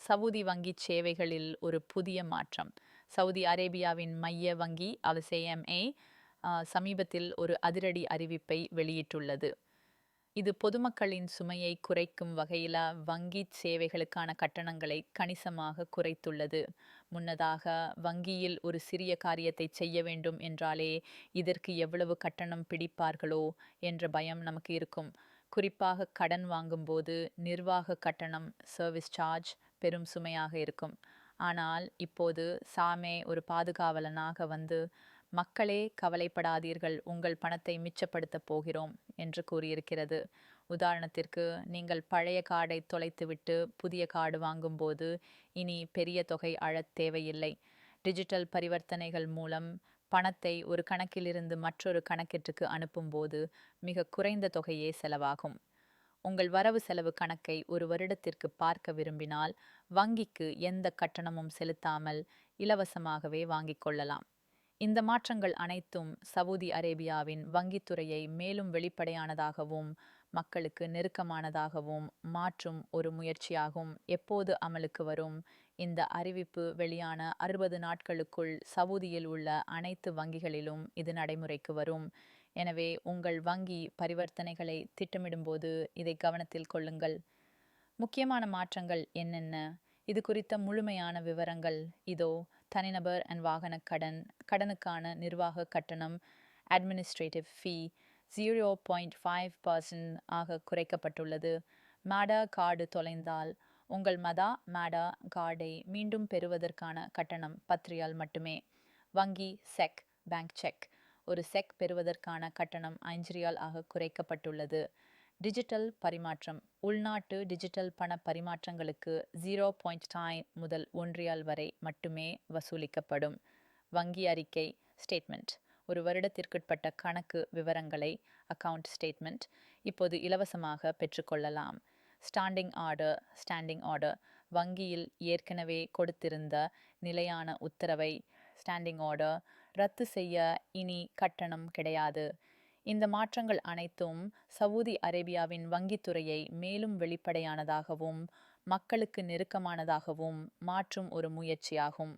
Saudi வங்கிச் சேவைகளில் ஒரு புதிய மாற்றம். சவுதி அரேபியாவின் மைய வங்கி அல்சேஎம்ஏ சமீபத்தில் ஒரு அதிரடி அறிவிப்பை வெளியிட்டுள்ளது. இது பொதுமக்களின் சுமையை குறைக்கும் வகையில் வங்கிச் சேவைகளுக்கான கட்டணங்களை கணிசமாக குறைத்துள்ளது. முன்னதாக வங்கியில் ஒரு சிறிய காரியத்தை செய்ய வேண்டும் என்றாலே இதற்கு எவ்வளவு கட்டணம் பிடிப்பார்களோ என்ற பயம் நமக்கு இருக்கும். குறிப்பாக கடன் வாங்கும்போது நிர்வாக கட்டணம் சர்வீஸ் சார்ஜ் பெரும் சுமையாக இருக்கும். ஆனால் இப்போது சாமே ஒரு பாதுகாவலனாக வந்து மக்களே கவலைப்படாதீர்கள், உங்கள் பணத்தை மிச்சப்படுத்தப் போகிறோம் என்று கூறியிருக்கிறது. உதாரணத்திற்கு, நீங்கள் பழைய கார்டை தொலைத்துவிட்டு புதிய கார்டு வாங்கும்போது இனி பெரிய தொகை அழத் தேவையில்லை. டிஜிட்டல் பரிவர்த்தனைகள் மூலம் பணத்தை ஒரு கணக்கிலிருந்து மற்றொரு கணக்கிற்கு அனுப்பும்போது மிக குறைந்த தொகையே செலவாகும். உங்கள் வரவு செலவு கணக்கை ஒரு வருடத்திற்கு பார்க்க விரும்பினால் வங்கிக்கு எந்த கட்டணமும் செலுத்தாமல் இலவசமாகவே வாங்கிக் கொள்ளலாம். இந்த மாற்றங்கள் அனைத்தும் சவுதி அரேபியாவின் வங்கித்துறையை மேலும் வெளிப்படையானதாகவும் மக்களுக்கு நெருக்கமானதாகவும் மாற்றும் ஒரு முயற்சியாகும். எப்போது அமலுக்கு வரும்? இந்த அறிவிப்பு வெளியான 60 நாட்களுக்குள் சவுதியில் உள்ள அனைத்து வங்கிகளிலும் இது நடைமுறைக்கு வரும். எனவே உங்கள் வங்கி பரிவர்த்தனைகளை திட்டமிடும்போது இதை கவனத்தில் கொள்ளுங்கள். முக்கியமான மாற்றங்கள் என்னென்ன? இது குறித்த முழுமையான விவரங்கள் இதோ. தனிநபர் வாகன கடனுக்கான நிர்வாக கட்டணம் அட்மினிஸ்ட்ரேட்டிவ் ஃபீ 0.5% ஆக குறைக்கப்பட்டுள்ளது. மாடா கார்டு தொலைந்தால் உங்கள் மாடா கார்டை மீண்டும் பெறுவதற்கான கட்டணம் 10 ரியால் மட்டுமே. வங்கி பேங்க் செக் ஒரு பெறுவதற்கான கட்டணம் 5 ரியால் ஆக குறைக்கப்பட்டுள்ளது. டிஜிட்டல் பரிமாற்றம் உள்நாட்டு டிஜிட்டல் பண பரிமாற்றங்களுக்கு 0.9 முதல் 1 ரியால் வரை மட்டுமே வசூலிக்கப்படும். வங்கி அறிக்கை ஸ்டேட்மெண்ட் ஒரு வருடத்திற்குட்பட்ட கணக்கு விவரங்களை அக்கவுண்ட் ஸ்டேட்மெண்ட் இப்போது இலவசமாக பெற்றுக்கொள்ளலாம். ஸ்டாண்டிங் ஆர்டர் வங்கியில் ஏற்கனவே கொடுத்திருந்த நிலையான உத்தரவை ஸ்டாண்டிங் ஆர்டர் ரத்து செய்ய இனி கட்டணம் கிடையாது. இந்த மாற்றங்கள் அனைத்தும் சவுதி அரேபியாவின் வங்கித்துறையை மேலும் வெளிப்படையானதாகவும் மக்களுக்கு நெருக்கமானதாகவும் மாற்றும் ஒரு முயற்சியாகும்.